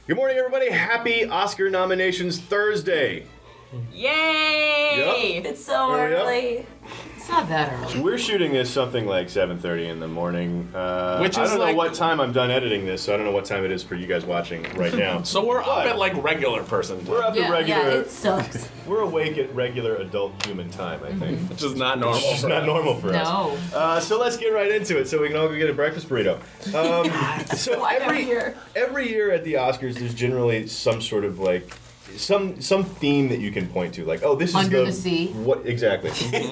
Good morning, everybody. Happy Oscar nominations Thursday. Yay! Yep. It's so early. It's not that early. We're shooting this something like 7:30 in the morning. Which is I don't know like- what time I'm done editing this, so I don't know what time it is for you guys watching right now. So we're up But at like regular person we're time, up at regular. Yeah, it sucks. We're awake at regular adult human time, I think. which is not normal. It's for not us. normal for us. No. So let's get right into it, so we can all go get a breakfast burrito. So every year at the Oscars, there's generally some sort of like some theme that you can point to, like, oh, this is Under the sea. What exactly? Casino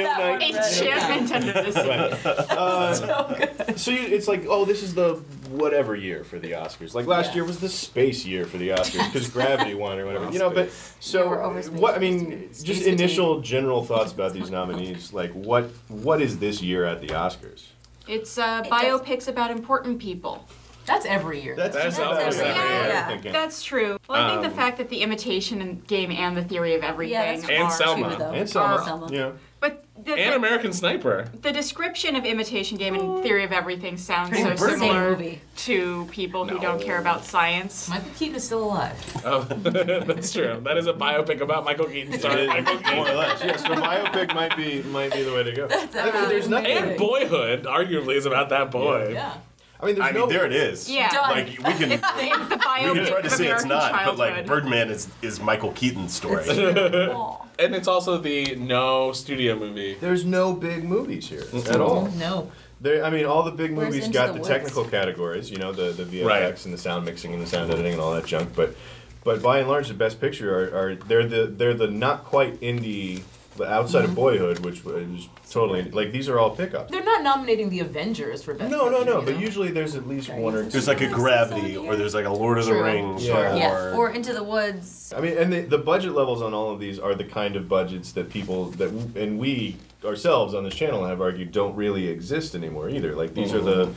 night. Enchantment under the sea. So it's like, oh, this is the whatever year for the Oscars. Like last year was the space year for the Oscars because Gravity won or whatever. You know, but so we're over space. what? I mean, Space just fatigue. initial general thoughts about these nominees. Like, what is this year at the Oscars? It's biopics about important people. That's every year. That's just always about every what year. I'm thinking. That's true. Well, I think the fact that the Imitation Game and the Theory of Everything that's And are Selma. true, though. And Selma. Selma. Yeah. But And American Sniper. the description of Imitation Game and Theory of Everything sounds so Same similar movie. to people who don't care about science. Michael Keaton is still alive. Oh, that's true. That is a biopic about Michael Keaton starring Michael More or Keaton. less. Yeah. So biopic might be the way to go. I mean, there's nothing. And Boyhood, arguably, is about that boy. Yeah. I mean, there's I no. mean, there it is. Yeah. Done. Like we can It's the biopic we can try to of say it's American not, but like childhood. Birdman is Michael Keaton's story. Aw. And it's also the no studio movie. There's no big movies here at all. No. I mean, all the big Where's movies Into got the the Woods? technical categories, you know, the VFX Right. and the sound mixing and the sound editing and all that junk. But by and large, the Best Picture are they're the not quite indie outside of Boyhood, which was totally like these are all pickups. They're not nominating the Avengers for Best No, Picture, you but know? usually there's at least one or two. There's like a Gravity, or there's like a Lord of the True. Rings, Yeah. Yeah. Or Into the Woods. I mean, and the budget levels on all of these are the kind of budgets that people and we ourselves on this channel have argued don't really exist anymore either. Like these are the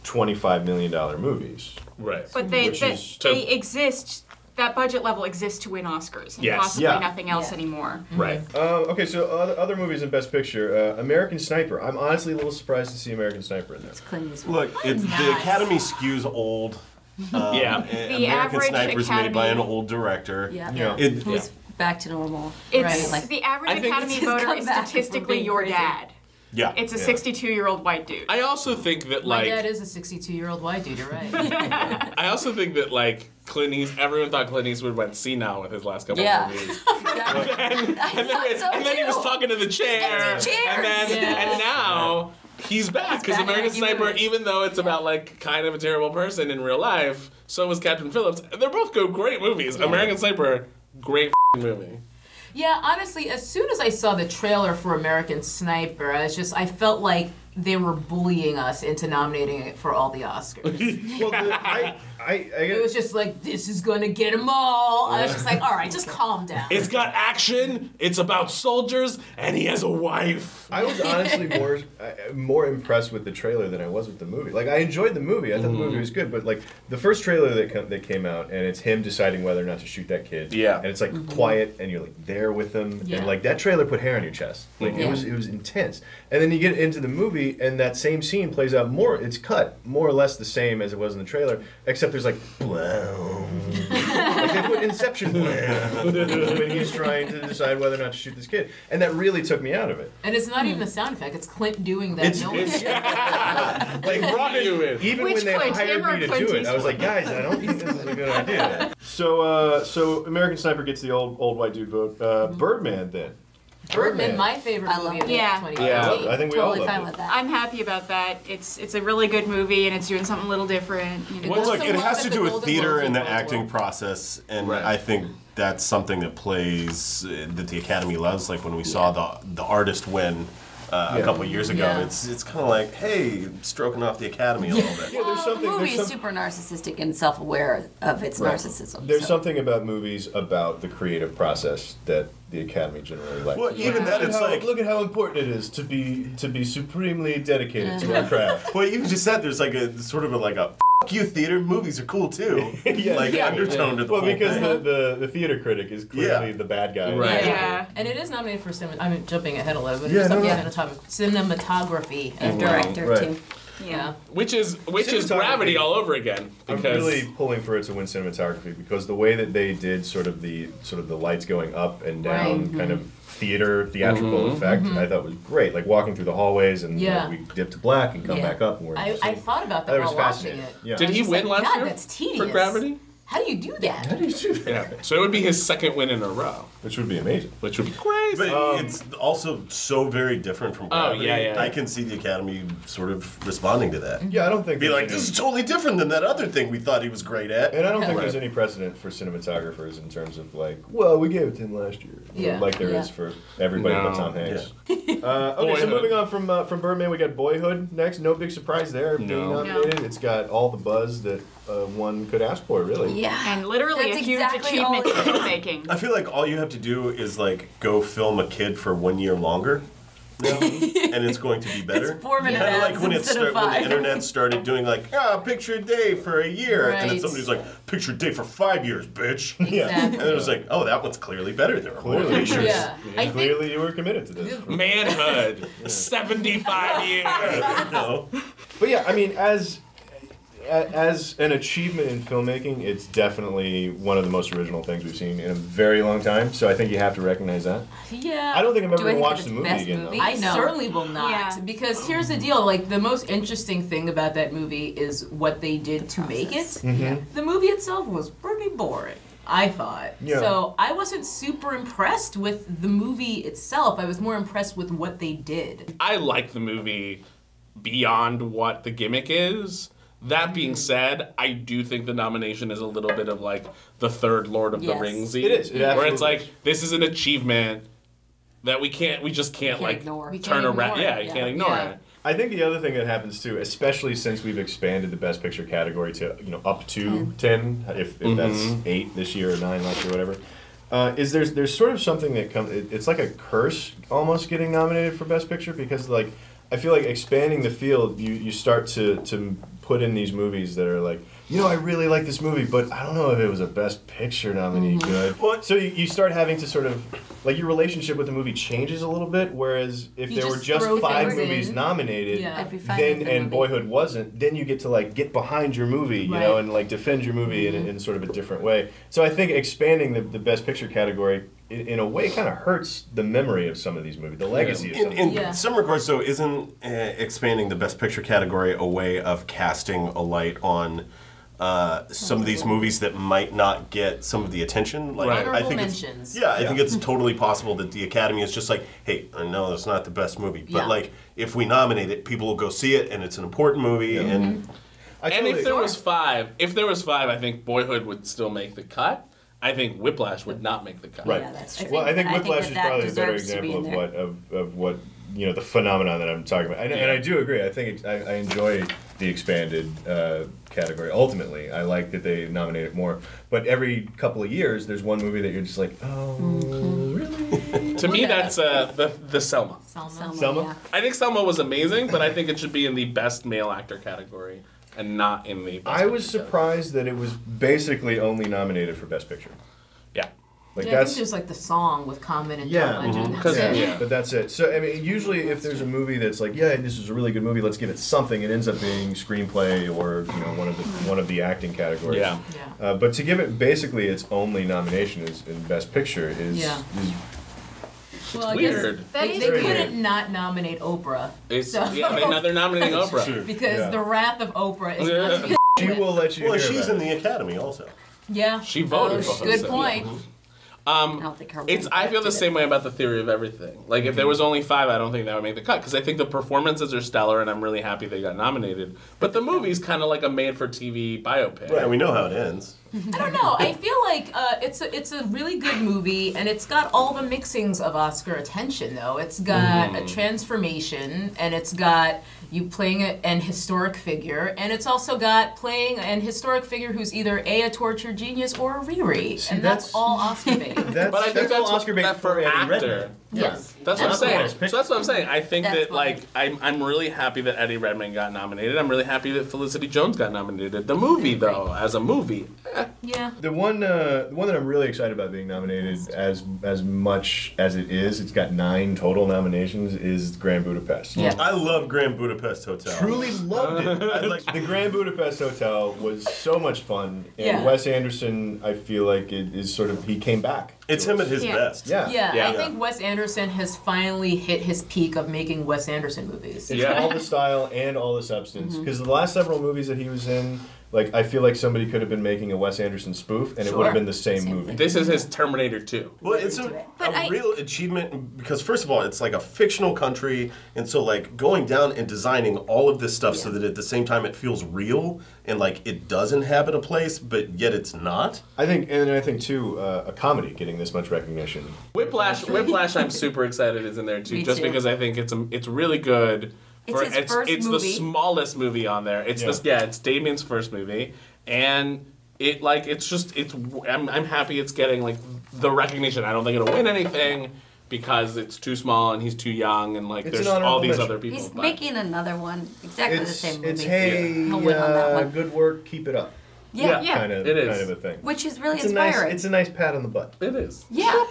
$25 million movies. Right. But Which is- they exist. That budget level exists to win Oscars and Yes. possibly Yeah. nothing else Yeah. anymore. Right. Okay, so other movies in Best Picture, American Sniper. I'm honestly a little surprised to see American Sniper in there. Clint Eastwood. Look, the Nice. Academy skews old. Yeah. American average Sniper's made by an Academy- old director. Yeah. Yeah. Who's back to normal. It's right. Like, the average I think Academy it's his voter is comeback from statistically being your crazy. dad. Yeah. It's a Yeah. 62-year-old white dude. I also think that My like dad is a 62-year-old white dude, you're right. I also think that like everyone thought Clint Eastwood went senile with his last couple Yeah. of movies. exactly. And then he was talking to the chair. Empty chairs. And then Yeah. and now he's back because back. American He Sniper, moves. even though it's about like kind of a terrible person in real life, so was Captain Phillips. They're both great movies. American Sniper, great movie. Yeah, honestly, as soon as I saw the trailer for American Sniper, I felt like they were bullying us into nominating it for all the Oscars. Well, It was just like, this is gonna get them all. I was just like, all right, just calm down. It's got action. It's about soldiers, and he has a wife. I was honestly more impressed with the trailer than I was with the movie. Like, I enjoyed the movie. I thought the movie was good, but like the first trailer that came out, and it's him deciding whether or not to shoot that kid. Yeah. And it's like quiet, and you're like there with him, Yeah. and like that trailer put hair on your chest. Like it was intense. And then you get into the movie, and that same scene plays out more. It's cut more or less the same as it was in the trailer, except there's like, like they put Inception when he's trying to decide whether or not to shoot this kid, and that really took me out of it. And it's not even a sound effect, it's Clint doing that noise. Like brought you in. even Which when they Clint, hired him or me to Clint do it, I was like, guys, I don't think this is a good idea. So American Sniper gets the old white dude vote. Birdman then. Birdman, my favorite I love movie of it. Yeah. 2018. I think we all Totally loved fine it. with that. I'm happy about that. It's a really good movie and it's doing something a little different. You know. Well, look, the it one has that to the do with Golden theater Globes and the vote acting for. process, and Right. I think that's something that plays that the Academy loves. Like when we saw the artist win a couple years ago, Yeah. it's kind of like, hey, stroking off the Academy a little bit. Yeah, there's something. The movie There's is super narcissistic and self-aware of its Right. narcissism. There's so. something about movies about the creative process that the Academy generally likes. Well, even that, it's like, look at how important it is to be supremely dedicated to our craft. well, you just said there's like a sort of like a fuck you theater. Movies are cool too. Yeah. Like Yeah. undertone to the Well, whole because thing. the theater critic is clearly Yeah. the bad guy. Right. Yeah. And it is nominated for I'm jumping ahead a little bit. Yeah, It's no, up no. cinematography as And director Right. too. Yeah. which is Cinematography. Gravity all over again. I'm Because really pulling for it to win cinematography because the way that they did sort of the lights going up and down Right. kind of theatrical Mm-hmm. effect, I thought was great. Like walking through the hallways and Yeah. like, we dip to black and come Yeah. back up. And we're I thought about That that was while watching fascinating. it. Yeah. did he just win like, last God, year that's tedious. for Gravity? How do you do that? How do you do that? Yeah. So it would be his second win in a row, Which would be amazing. which would be crazy. But it's also so very different from Oh, Gravity. yeah. I can see the Academy sort of responding to that. Yeah, I don't think Be there's like, any- this is totally different than that other thing we thought he was great at. And I don't think Right. there's any precedent for cinematographers in terms of like, well, we gave it to him last year, Yeah. like there Yeah. is for everybody but No. Tom Hanks. Yeah. Okay, so Boyhood. moving on from Birdman, we got Boyhood next. No big surprise there, being No. nominated. It's got all the buzz that one could ask for, really. Yeah. And literally That's a huge exactly all achievement it in is. filmmaking. I feel like all you have to do is like go film a kid for 1 year longer. now, and it's going to be better. It's 4 minute Kind of ads like when instead of when the 5. internet started doing like, picture a day for a year, and then Right. somebody's like, picture a day for 5 years, bitch. Yeah. And it was like, oh, that one's clearly better. There are more Clearly. pictures. Yeah. I think Clearly, you were committed to this. Manhood, 75 years. No. But yeah, I mean, as an achievement in filmmaking, it's definitely one of the most original things we've seen in a very long time. So I think you have to recognize that. yeah. I don't think I'm ever Do I going to think watch it's the movie best again, movie? though. I No. certainly will not. Yeah. Because here's the deal, like the most interesting thing about that movie is what they did to make it. Mm-hmm. The movie itself was pretty boring, I thought. Yeah. So I wasn't super impressed with the movie itself. I was more impressed with what they did. I like the movie beyond what the gimmick is. That being said, I do think the nomination is a little bit of like the third Lord of the Yes. Ringsy. It is. It where absolutely it's like is. this is an achievement that we just can't like ignore. We turn can't around. ignore Yeah, it, you yeah. can't ignore Yeah. it. I think the other thing that happens too, especially since we've expanded the Best Picture category to up to 10, if that's 8 this year or 9 last year, whatever, is there's sort of something that comes. It's like a curse almost getting nominated for Best Picture because like I feel like expanding the field, you start to put in these movies that are like, I really like this movie, but I don't know if it was a Best Picture nominee good. Well, So you start having to sort of, like your relationship with the movie changes a little bit, whereas if You there were just just throw 5 things in. movies nominated, Yeah. I'd be fine then with the and movie. Boyhood wasn't, then you get to like get behind your movie, you know, Right. and like defend your movie in sort of a different way. So I think expanding the Best Picture category in a way kind of hurts the memory of some of these movies, the legacy of some of these. In Yeah. some regards, though, isn't expanding the Best Picture category a way of casting a light on some of these movies that might not get some of the attention? Like, Right. I Honorable think mentions. I think it's totally possible that the Academy is just like, hey, I know that's not the best movie, but Yeah. like if we nominate it, people will go see it, and it's an important movie, and I And totally- if there was five, I think Boyhood would still make the cut. I think Whiplash would not make the cut. Right. Yeah, that's I true. Well, I think But Whiplash is that probably a better deserves to be example in of there. what the phenomenon that I'm talking about, and I do agree. I think I enjoy the expanded category. Ultimately, I like that they nominate it more. But every couple of years, there's one movie that you're just like, oh, really? To me, that's the Selma. Selma. Selma? Yeah. I think Selma was amazing, but I think it should be in the Best Male Actor category and not in the Best I was Picture surprised that it was basically only nominated for Best Picture. category. Yeah. Like Yeah, I that's think there's like the song with Common and Yeah. John Legend. Mhm. That's 'Cause- it. yeah. But that's it. So I mean, usually if there's a movie that's like, yeah, this is a really good movie, let's give it something. It ends up being screenplay or one of the acting categories. Yeah. Yeah. But to give it basically its only nomination is in Best Picture is Yeah. Well, I weird. guess That they is couldn't weird. not nominate Oprah It's, So- they're nominating Oprah. because Yeah. the wrath of Oprah is Yeah. must be she will let you. well, hear she's about in it. the Academy also. Yeah. She voted for Good herself. point. I don't think her I feel the same way about the Theory of Everything. Like, if there was only 5, I don't think that would make the cut, because I think the performances are stellar, and I'm really happy they got nominated. But the movie's kind of like a made-for-TV biopic. Right, we know how it ends. I don't know. I feel like it's a really good movie, and it's got all the mixings of Oscar attention. Though it's got a transformation, and it's got you playing an historic figure, and it's also got playing an historic figure who's either a tortured genius or a Riri, See, and that's that's- all Oscar bait. That's, But I think all that's Oscar bait that for for Eddie actor. Redmayne. Yes. That's what I'm That's saying. nice. So that's what I'm saying. I think That's that why. like I'm really happy that Eddie Redmayne got nominated. I'm really happy that Felicity Jones got nominated. The movie though, as a movie, Yeah. The one that I'm really excited about being nominated as much as it is, it's got 9 total nominations, is Grand Budapest. Yeah. I love Grand Budapest Hotel. Truly loved it. The Grand Budapest Hotel was so much fun, and Yeah. Wes Anderson, I feel like it is sort of, he came back. It's to him us. at his Yeah. best. Yeah. Yeah, Yeah. I think Wes Anderson has finally hit his peak of making Wes Anderson movies. It's Yeah. all the style and all the substance. Mm-hmm. Because the last several movies that he was in, like, I feel like somebody could have been making a Wes Anderson spoof, and it would have Sure. been the same Same movie. thing. this is his Terminator 2. Well, it's But a I- real achievement because, first of all, it's like a fictional country, and so like going down and designing all of this stuff so that at the same time it feels real and like it does inhabit a place, but yet it's not. I think too, a comedy getting this much recognition. Whiplash, I'm super excited is in there too, Me just too. because I think it's really good. It's his first it's movie. the smallest movie on there. It's it's Damien's first movie, and I'm happy it's getting like the recognition. I don't think it'll win anything because it's too small and he's too young and like It's there's an honorable all these mention. other people. He's but- making another one, exactly the same movie. It's hey, He'll win on that one. good work, keep it up. Yeah, Yeah. Kind of, it is. kind of a thing. which is really It's a nice, inspiring. it's a nice pat on the butt. It is. Yeah,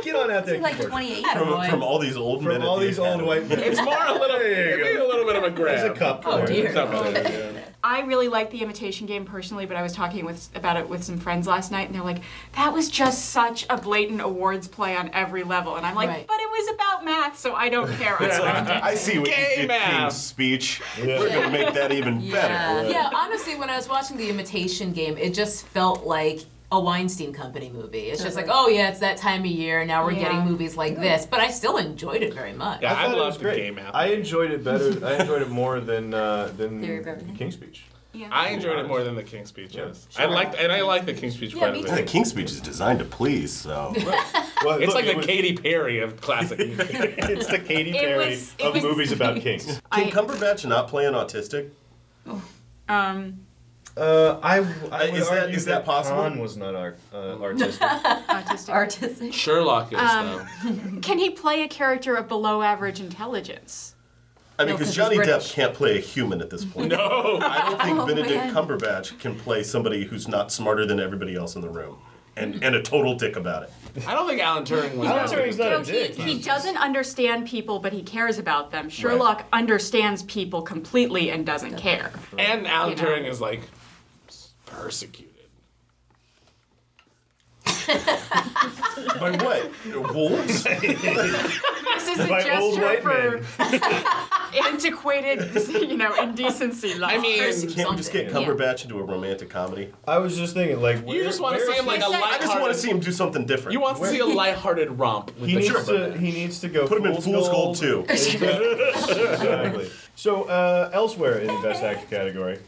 Get on out there. he's like keep working. 28. Attaboy. From all these old men. From at all the these old Academy. white men. It's more a little. There you It'd be go. a little bit of a grab. There's a cup. Oh, there. dear. Something, yeah. I really like the Imitation Game personally, but I was talking about it with some friends last night, and they're like, "That was just such a blatant awards play on every level." And I'm like, Right. "But it was about math, so I don't care." It's like, I see what Gay you did, math. King's Speech. Yeah. We're gonna make that even Yeah. better. Yeah, honestly, when I was watching The Imitation Game, it just felt like a Weinstein Company movie. It's just like, oh yeah, it's that time of year. Now we're Yeah. getting movies like this. But I still enjoyed it very much. Yeah, I thought it was love great. Gay Math. I enjoyed it better. I enjoyed it more than Theory of Everything. King's Speech. Yeah. I enjoyed it more than the King's Speech. Yeah. Yes, I like the King's Speech Yeah, quite me a too. And the bit. King's Speech is designed to please, so. Well, It's look, like it the was- Katy Perry of classic. It's the Katy It Perry was- it of was- movies about kings. Can I- Cumberbatch not play an autistic? I would Is that- argue is that possible? Khan was not artistic. Autistic. Artistic. Sherlock is though. Can he play a character of below average intelligence? I mean, No, because 'cause he's Johnny Depp British. can't play a human at this point. No. I don't think Oh, Benedict man. Cumberbatch can play somebody who's not smarter than everybody else in the room. And a total dick about it. I don't think Alan Turing was. Alan Turing's not a dick. He doesn't understand people, but he cares about them. Sherlock understands people completely and doesn't care. And Alan You know. Turing is like persecuted. By what? Wolves? This is a By old gesture white for antiquated, indecency. Love. I mean, Can't we just get Cumberbatch into a romantic comedy? I was just thinking, like, you just want to see him like a I just I just want to lighthearted. see him do something different. You want to see a lighthearted romp with he the needs to Cumberbatch. he needs to go. Put him in Fool's Gold too. Exactly. So elsewhere in the Best Actor category,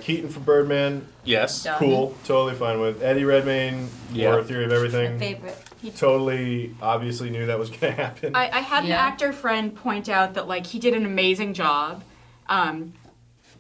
Keaton for Birdman, Yes. Done. cool, totally fine with. Eddie Redmayne Yeah. for Theory of Everything, Favorite. totally obviously knew that was gonna happen. I had an Yeah. actor friend point out that like he did an amazing job.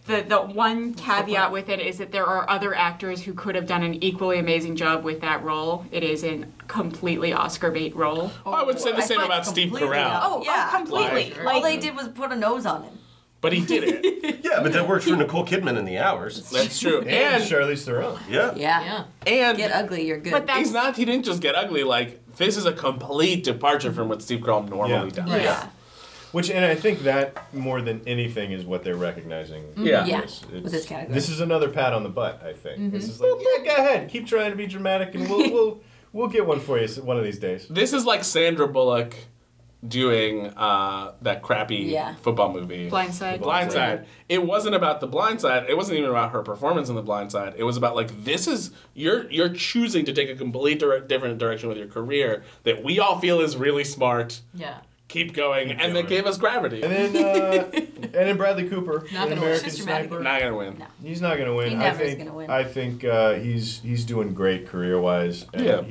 The one caveat with it is that there are other actors who could have done an equally amazing job with that role. It is a completely Oscar bait role. I would say the same thought about Steve completely Carell. out. Yeah. completely. Like- All Like, they did was put a nose on him. But he did it. Yeah, but that worked for Nicole Kidman in The Hours. That's true. and And Charlize Theron. Yeah. Yeah. Yeah. Get ugly, you're good. but that's he didn't just get ugly. Like this is a complete departure from what Steve Carell normally Yeah. does. Right. yeah. Which, and I think that more than anything is what they're recognizing. Yeah. Yeah. This. With this category. This is another pat on the butt. I think this is like, yeah, go ahead, keep trying to be dramatic, and we'll get one for you one of these days. This is like Sandra Bullock doing that crappy Yeah. football movie. Blindside. Blindside. It wasn't about the Blind Side. It wasn't even about her performance in the Blind Side. It was about like this is you're choosing to take a complete different direction with your career that we all feel is really smart. Yeah. Keep going, and going. that gave us Gravity. And then Bradley Cooper, Not in gonna American Just dramatic. Sniper. Not gonna win. No. He's not gonna win. He never is gonna win. I think he's doing great career wise. Yeah.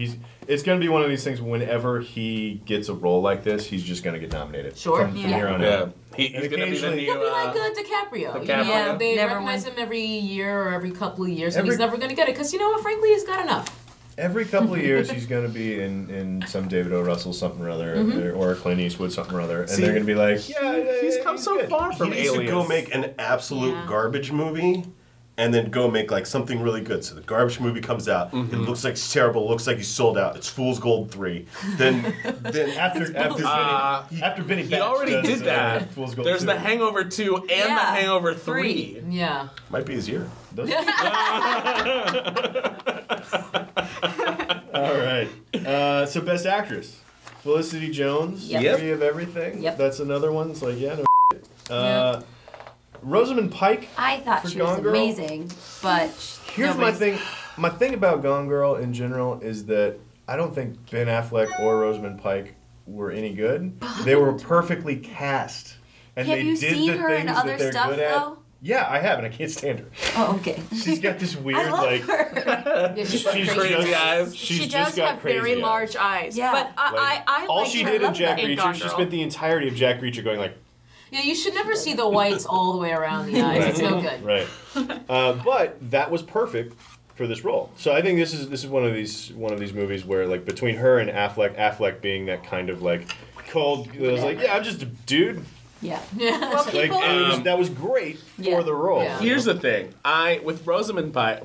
It's gonna be one of these things. Whenever he gets a role like this, he's just gonna get nominated. Sure. From Yeah. here on Yeah, out. he's And gonna be the occasionally- new. He'll be like DiCaprio. You know, DiCaprio. they Never recognize win. him every year or every couple of years, and Every- he's never going to get it because you know what? Frankly, he's got enough. every couple of years he's going to be in some David O. Russell something or other, or Clint Eastwood something or other, and they're going to be like, yeah, He's come so good. far He from needs to Alias. go make an absolute Yeah. garbage movie, and then go make like something really good. So the garbage movie comes out. It looks like it's terrible. Looks like he's sold out. It's Fool's Gold 3. Then After Benny He Batch already does, did that. Fool's Gold There's 2. the Hangover 2 and the Yeah. Hangover 3. Yeah. might be his year. Those are- All right. So best actress, Felicity Jones. Yep. Free of Everything. Yep. That's another one. It's like Rosamund Pike. I thought For she was Gone Girl? amazing, but Here's my nobody's- thing. My thing about Gone Girl in general is that I don't think Ben Affleck or Rosamund Pike were any good. They were perfectly cast, and Have they you did seen the her in things other that they're stuff, good at. though? Yeah, I have, and I can't stand her. Oh, okay. She's got this weird I love like. her. Yeah, she's She's Crazy just, eyes. She's She just does got have crazy very eyes. large eyes. Yeah. But I All liked she her did in love Jack that. in Gone Reacher, she Girl. spent the entirety of Jack Reacher going like, Yeah, you should never see the whites all the way around the eyes. It's no good. right. But that was perfect for this role. So I think this is one of these movies where like between her and Affleck being that kind of like cold, it was like, yeah, I'm just a dude. Yeah. Well, Like that was great for Yeah. the role. Yeah. Here's the thing. With Rosamund Pike,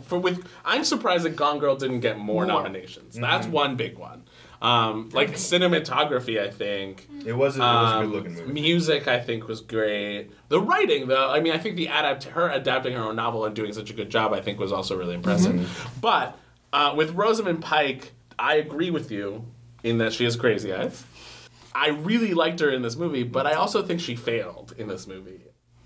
I'm surprised that Gone Girl didn't get more nominations. That's one big one. Like cinematography, I think. It was a good looking movie. Music, I think, was great. The writing, though, I mean, I think her adapting her own novel and doing such a good job, I think, was also really impressive. But with Rosamund Pike, I agree with you in that she has crazy eyes. I really liked her in this movie, but I also think she failed in this movie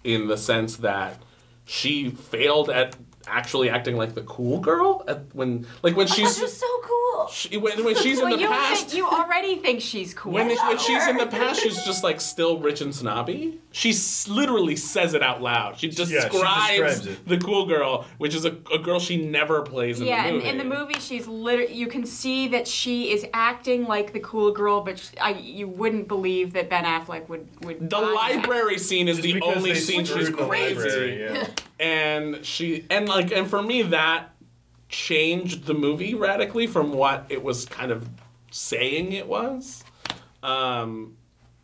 in the sense that she failed at actually acting like the cool girl when she's That's so cool. when she's in Well, the past. you already think she's cool. When she's in the past, she's just like still rich and snobby. She literally says it out loud. She describes it. the cool girl, which is a girl she never plays in yeah, the movie. in the movie, she's literally. You can see that she is acting like the cool girl, but you wouldn't believe that Ben Affleck would. The buy that. library scene is Just the because only they scene screwed she's the library, crazy. yeah. And for me that changed the movie radically from what it was kind of saying it was.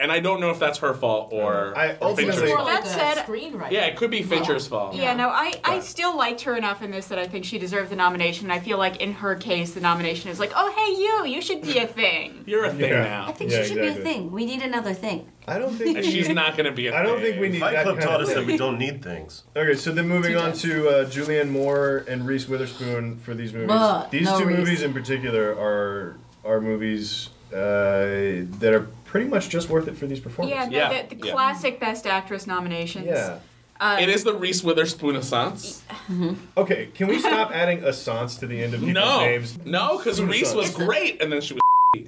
And I don't know if that's her fault or ultimately- It's Fincher's more fault. like That a said- screenwriter. Yeah, it could be Fincher's fault. Yeah, no, I still liked her enough in this that I think she deserved the nomination. I feel like in her case, the nomination is like, oh, hey, you should be a thing. You're a thing Yeah. now. I think Yeah, she should be exactly. a thing. We need another thing. I don't think And she's not going to be a thing. I don't think we need Fight that Club kind taught of us that thing. we don't need things. Okay, so then moving on to Julianne Moore and Reese Witherspoon for these movies. Ugh, These no two Reese. movies in particular are movies that are pretty much just worth it for these Yeah, performances. no, Yeah, the yeah. classic Best Actress nominations. Yeah. It is the Reese Witherspoon essence. Okay, can we stop adding Assance to the end of people's No, names? no, because Spoon Reese was Assance. great, and then she was,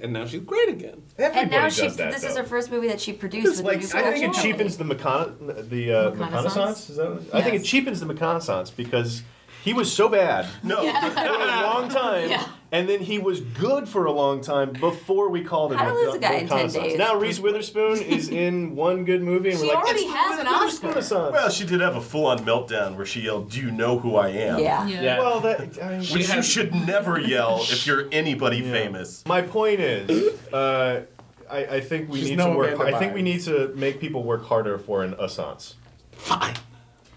and now she's great again. Everybody And now does that. this though. is her first movie that she produced with Like, a new I think it production cheapens the Reconnaissance? McConaissance. Is that what I think it Yes. cheapens the McConaissance because he was so bad No, for a long time, Yeah. and then he was good for a long time before we called it How to Lose a Guy in 10 McConaissance. Days. Now Reese Witherspoon is in one good movie, and She we're like, already it's has an Oscar. Witherspoon-assance. well, she did have a full-on meltdown where she yelled, "Do you know who I am?" Yeah. Yeah. Well, that I mean, Which you has- should never yell if you're anybody famous. my point is, I think we She's need no to work. Amanda I think we Bynes. need to make people work harder for an Assance. Fine.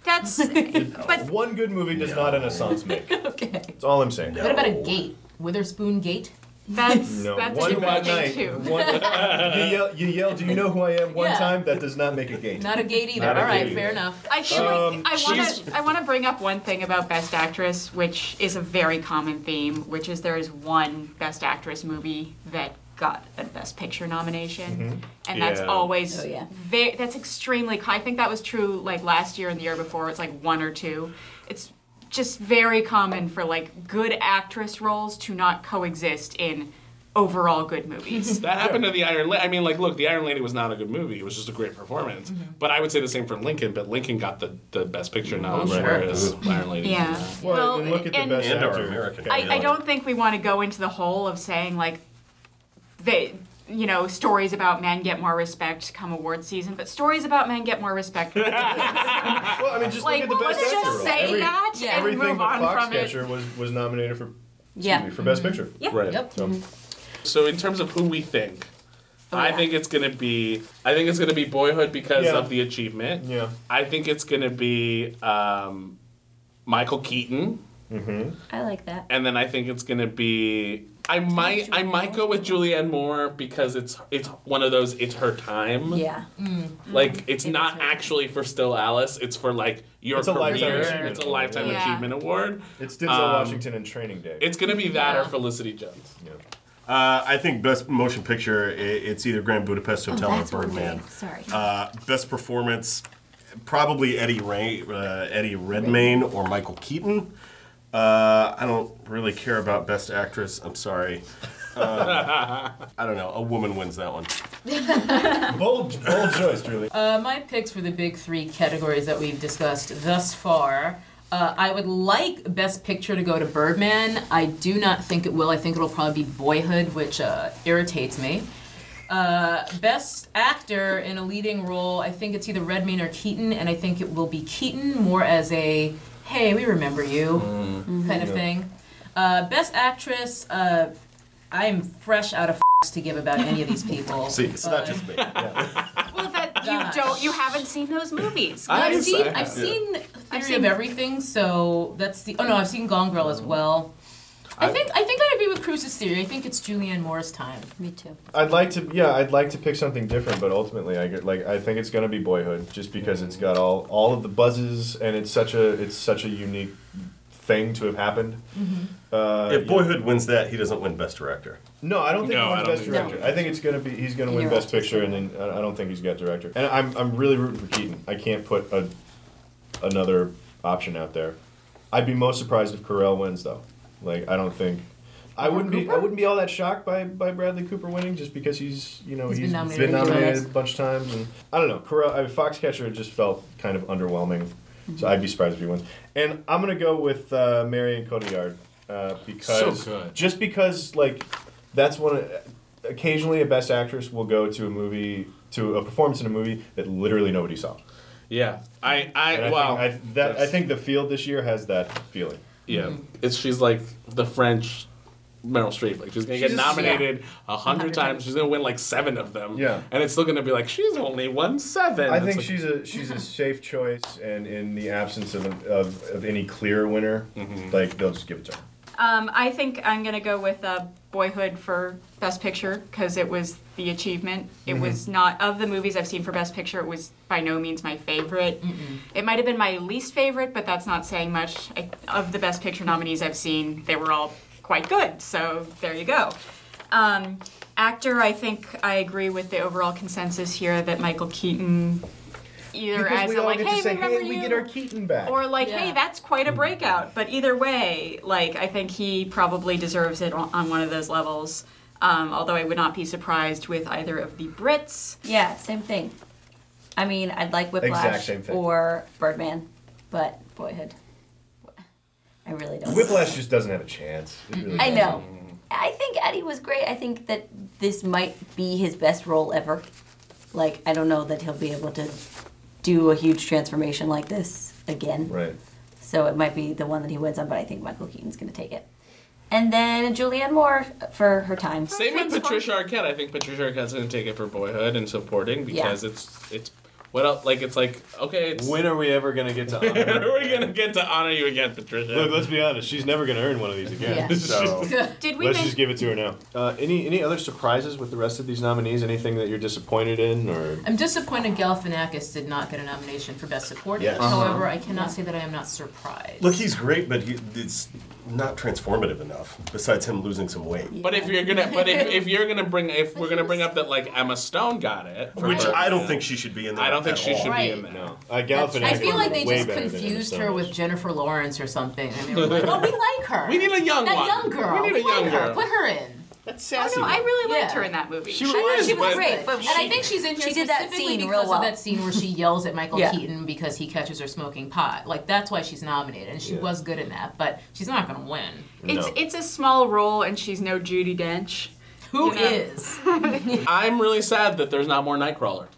That's, but One good movie does not an Assance make. Okay. That's all I'm saying. What about a gate? Witherspoon Gate? that's No, that's a one bad different thing night. too. You yell, do you know who I am one Yeah. time? That does not make a gate. Not a gate either. Not a All right, gate fair either. enough. I feel like she's- I want to bring up one thing about Best Actress, which is a very common theme, which is there is one Best Actress movie that got a Best Picture nomination, and that's Yeah. always Oh, yeah. that's extremely. I think that was true like last year and the year before. It's like one or two. It's just very common for like good actress roles to not coexist in overall good movies. That happened to the Iron Lady. I mean, like, look, the Iron Lady was not a good movie. It was just a great performance. But I would say the same for Lincoln. But Lincoln got the Best Picture nom, sure. whereas Iron Lady. Yeah. did not. Well, and look at the and- best And our actor. American I don't think we want to go into the whole of saying like stories about men get more respect come award season, but stories about men get more respect. Well, I mean, just Like, look at the let's best just actor. say that and everything move but on from it. Foxcatcher was nominated for Yeah. for Best Picture. Yeah. Right. Yep. So in terms of who we think, I yeah. think it's gonna be Boyhood because Yeah. of the achievement. Yeah. I think it's gonna be Michael Keaton, I like that. and then I think it's gonna be I might go with Julianne Moore because it's one of those it's her time. Yeah. Like it's It not is her. actually for Still Alice. It's for like your It's a career. lifetime achievement It's a award, lifetime yeah. achievement award. It's Denzel Washington and Training Day. It's gonna be that or Yeah. Felicity Jones. Yeah. I think Best Motion Picture, it's either Grand Budapest Hotel or That's what we're Birdman. doing. Sorry. Best Performance, probably Eddie Redmayne or Michael Keaton. I don't really care about Best Actress. I'm sorry. I don't know. A woman wins that one. Bold choice, Julie. My picks for the big three categories that we've discussed thus far. I would like Best Picture to go to Birdman. I do not think it will. I think it'll probably be Boyhood, which irritates me. Best Actor in a leading role, I think it's either Redmayne or Keaton, and I think it will be Keaton more as a, hey, we remember you kind of thing. Best Actress, I am fresh out of to give about any of these people. See, it's not just me. Well, that Gosh. you haven't seen those movies. I've seen have. Theory seen- of Everything, so that's the. Oh no, I've seen Gone Girl as well. I think I agree with Cruz's theory. I think it's Julianne Moore's time. Me too. I'd like to pick something different, but ultimately I think it's gonna be Boyhood, just because it's got all of the buzzes and it's such a unique thing to have happened. If Boyhood wins that, he doesn't win Best Director. No, I don't think No, he I wins don't Best think so. Director. I think it's gonna be he's gonna win You're Best right. Picture, and then I don't think he's got Director. And I'm really rooting for Keaton. I can't put another option out there. I'd be most surprised if Carell wins, though. Like I don't think. I wouldn't be all that shocked by Bradley Cooper winning, just because he's been nominated been many nominated times. a bunch of times, and I don't know. Carell, Foxcatcher just felt kind of underwhelming, so I'd be surprised if he wins. And I'm gonna go with Marion Cotillard because So good. just because like that's one. Occasionally, a Best Actress will go to a performance in a movie that literally nobody saw. Yeah. And I think The Field this year has that feeling. Yeah, she's like the French Meryl Streep. Like she's gonna get nominated 100 times. She's gonna win like 7 of them. Yeah. and it's still gonna be like she's only won 7. I It's think like, she's a safe choice, and in the absence of any clear winner, like they'll just give it to her. I think I'm gonna go with Boyhood for Best Picture because it was the achievement. It was not of the movies I've seen for Best Picture. It was by no means my favorite. It might have been my least favorite, but that's not saying much. Of the Best Picture nominees I've seen, they were all quite good. So there you go. Actor, I think I agree with the overall consensus here that Michael Keaton. Either Because as we a all like, get hey, to say, remember hey, you? we get our Keaton back. Or like, Yeah. hey, that's quite a breakout. But either way, like, I think he probably deserves it on one of those levels. Although I would not be surprised with either of the Brits. Yeah, same thing. I mean, I'd like Exact Whiplash same thing. or Birdman, but Boyhood. I really don't. Whiplash just doesn't have a chance. It really I doesn't. know. I think Eddie was great. I think that this might be his best role ever. Like, I don't know that he'll be able to do a huge transformation like this again. Right. So it might be the one that he wins on, but I think Michael Keaton's going to take it. And then Julianne Moore for her time. same with It's fun. Patricia Arquette. I think Patricia Arquette's gonna take it for Boyhood and supporting because it's what else? Like it's like okay, it's When are we ever gonna get to honor when her? are we gonna get to honor you again, Patricia? Look, let's be honest. She's never gonna earn one of these again. Yeah. So Did we let's men- just give it to her now. Any other surprises with the rest of these nominees? Anything that you're disappointed in, or I'm disappointed Galifianakis did not get a nomination for Best Supporting. Yes. However, I cannot say that I am not surprised. Look, he's great, but it's not transformative enough. Besides him losing some weight, But if you're gonna, if we're gonna bring up that like Emma Stone got it, for which her- I don't think she should be in there. I don't think at she all. should Right. be in there. no? Galifianakis. I feel like they way just better than confused Emma her Stone with was. Jennifer Lawrence or something, and they were like, "Oh, we like her. We need a young that one. young girl. We need a young like her. girl. Put her in." That's Oh sassy. no, I really liked Yeah. her in that movie. She I thought she was but- great, but And I think she's in here she did that specifically scene because real well. of that scene where she yells at Michael Yeah. Keaton because he catches her smoking pot. Like that's why she's nominated, and she Yeah. was good in that. But she's not gonna win. It's No. it's a small role, and she's no Judi Dench. Who You know. is? I'm really sad that there's not more Nightcrawler.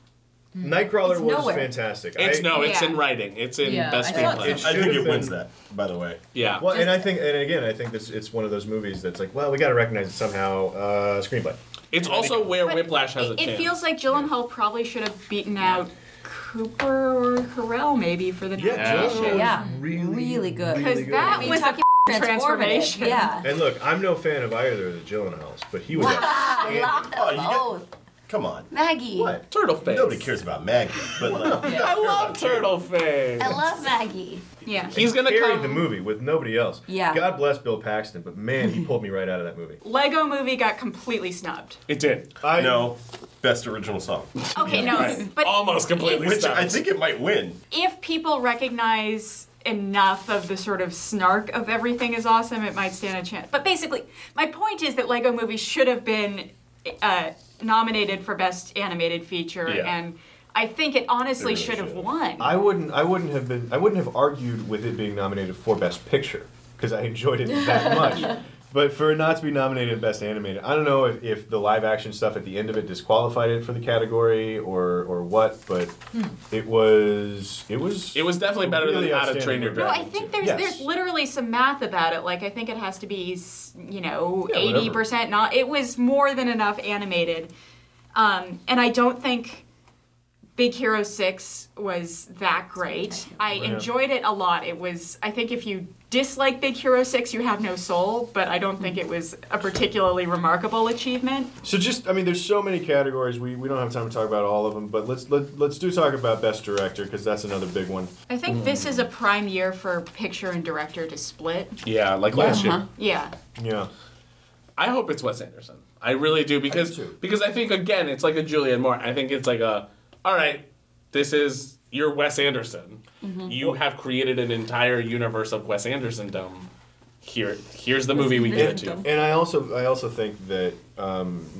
Nightcrawler It's was nowhere. fantastic. It's Yeah. in writing. It's in Yeah, best I thought screenplay. so. I think it Should've wins been- that, by the way. Yeah. Well, and I think it's one of those movies that's like, well, we got to recognize it somehow. Screenplay. It's also where But Whiplash has a it chance. feels like Gyllenhaal probably should have beaten out Cooper or Carell maybe for the nomination. Yeah, really good. Because that was a Talking transformation. Yeah. And look, I'm no fan of either of the Gyllenhaals, but he was I love them Oh, you get- both. Come on. Maggie. What? Turtle face. Nobody cares about Maggie, but like, I love Turtle face. I love Maggie. Yeah. He's gonna carried come. the movie with nobody else. Yeah. God bless Bill Paxton, but man, he pulled me right out of that movie. Lego Movie got completely snubbed. It did. I no, best original song. Okay, no, Right. but Almost completely Which stopped. I think it might win. if people recognize enough of the sort of snark of everything is awesome, it might stand a chance. But basically, my point is that Lego Movie should have been nominated for Best Animated Feature, Yeah. and I think it honestly It really should have should. won. I wouldn't have argued with it being nominated for Best Picture because I enjoyed it that much. But for it not to be nominated Best Animated, I don't know if the live action stuff at the end of it disqualified it for the category or what, but it was It was definitely better really than How to outstanding Train Your movie. No, Dragon. I think too. there's literally some math about it. Like I think it has to be, Yeah, 80% not. It was more than enough animated, and I don't think Big Hero 6 was that great. I enjoyed it a lot. It was. I think if you dislike Big Hero 6, you have no soul. But I don't think it was a particularly remarkable achievement. So there's so many categories. We don't have time to talk about all of them, but let's do talk about Best Director because that's another big one. I think this is a prime year for picture and director to split. Yeah, like last year. Yeah. Yeah. I hope it's Wes Anderson. I really do because I think again it's like a Julianne Moore. I think it's like all right, this is you're Wes Anderson. You have created an entire universe of Wes Andersondom. Here's the movie we give it to. And I also think that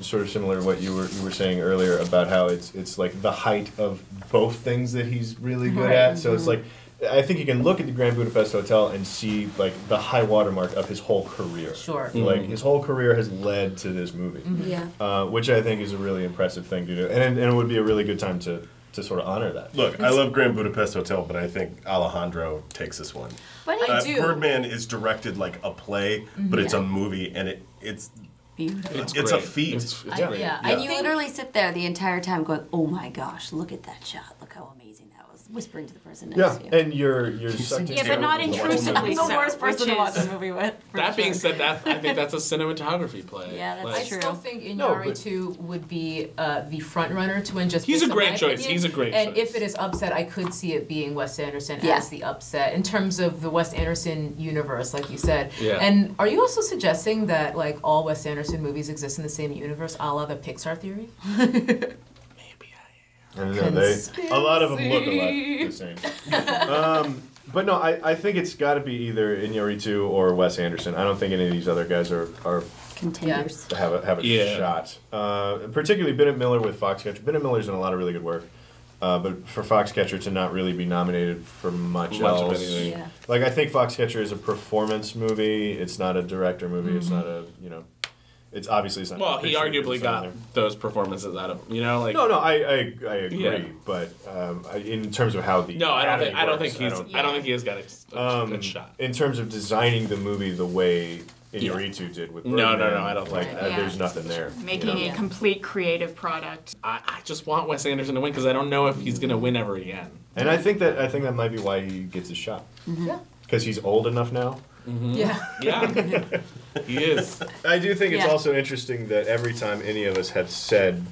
sort of similar to what you were saying earlier about how it's like the height of both things that he's really good at. So it's like I think you can look at the Grand Budapest Hotel and see like the high watermark of his whole career. Sure. Like his whole career has led to this movie, Yeah. which I think is a really impressive thing to do, and it would be a really good time to sort of honor that. Look, I love Grand Budapest Hotel, but I think Alejandro takes this one. But I do. Birdman is directed like a play, but it's a movie, and it's beautiful. it's great. a feat. It's Yeah. great. Yeah, And I you think literally sit there the entire time going, "Oh my gosh, look at that shot! Look how amazing that was!" Whispering to the person next Yeah, to you. and you're sucked Yeah, into but not it. intrusively. I'm the so, worst person which to watch is- a movie with. for That being sure. said, I think that's a cinematography play. Yeah, that's I true. still think No, Iñárritu but- 2 would be the front runner to win just He's based a on great my choice. opinion. He's a great And choice. if it is upset, I could see it being Wes Anderson Yeah. as the upset in terms of the Wes Anderson universe, like you said. Yeah. And are you also suggesting that like all Wes Anderson movies exist in the same universe, a la the Pixar theory? I don't know, a lot of them look a lot the same. But no, I think it's got to be either Iñárritu or Wes Anderson. I don't think any of these other guys are Contenders. have a Yeah. shot. Particularly Bennett Miller with Foxcatcher. Bennett Miller's done a lot of really good work. But for Foxcatcher to not really be nominated for much Much of else. anything. Yeah. Like, I think Foxcatcher is a performance movie. It's not a director movie. It's not a, it's obviously it's not. Well, a he picture, arguably it's got something. those performances out of like. No, I agree. Yeah. But in terms of how the No, I don't Academy think. works, I don't think he has got a good shot. In terms of designing the movie the way Iñárritu did with No, Birdman, I don't like think that. there's nothing there. Making you know? a complete creative product. I just want Wes Anderson to win because I don't know if he's gonna win ever again. And I think that might be why he gets his shot. Yeah. Because he's old enough now. Yeah. Yeah, he is. I do think it's Yeah. also interesting that every time any of us have said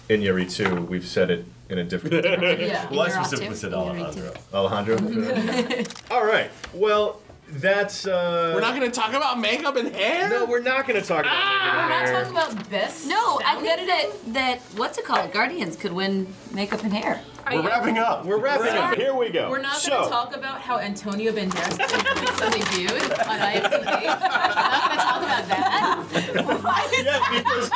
Iñárritu, we've said it in a different direction. Yeah. Well, I Iñárritu. specifically said Alejandro. Alejandro? All right. Well, that's... We're not gonna talk about makeup and hair. No, we're not going to talk about We're not hair. talking about best. No, I sound think editing? that what's it called? Guardians could win makeup and hair. We're wrapping up. We're wrapping up. Here we go. We're not so, going to talk about how Antonio Banderas suddenly viewed on IMDb. We're not going to talk about that. Yeah, because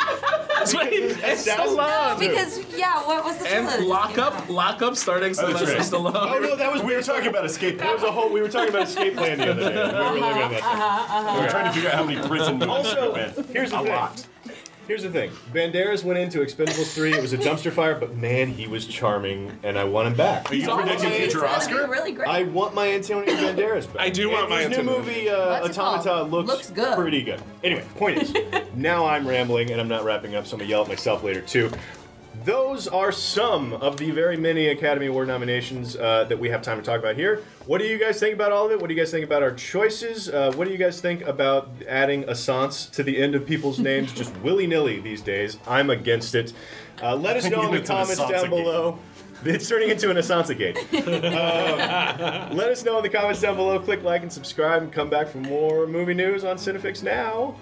It's sounds- Stallone. Because what was the trailer And that lock up starting Sylvester right. Stallone. Oh no, that was We were talking about escape. That was a whole. We were talking about Escape Plan the other day. We were looking at that. We were trying to figure out how many prison movies Also, there have been. here's the A thing. lot. Here's the thing. Banderas went into Expendables 3. It was a dumpster fire, but man, he was charming, and I want him back. Are you predicting It's future gonna Oscar? be really great. I want my Antonio Banderas back. I do want my his new Antonio. movie, What's it Automata, called? looks good. pretty good. Anyway, point is, now I'm rambling and I'm not wrapping up, so I'm gonna yell at myself later too. Those are some of the very many Academy Award nominations that we have time to talk about here. What do you guys think about all of it? What do you guys think about our choices? What do you guys think about adding Assance to the end of people's names just willy-nilly these days? I'm against it. Let us know in the It's an comments down Assance-a-gate. below. It's turning into an Assance-a-gate. Let us know in the comments down below. Click like and subscribe and come back for more movie news on Cinefix Now.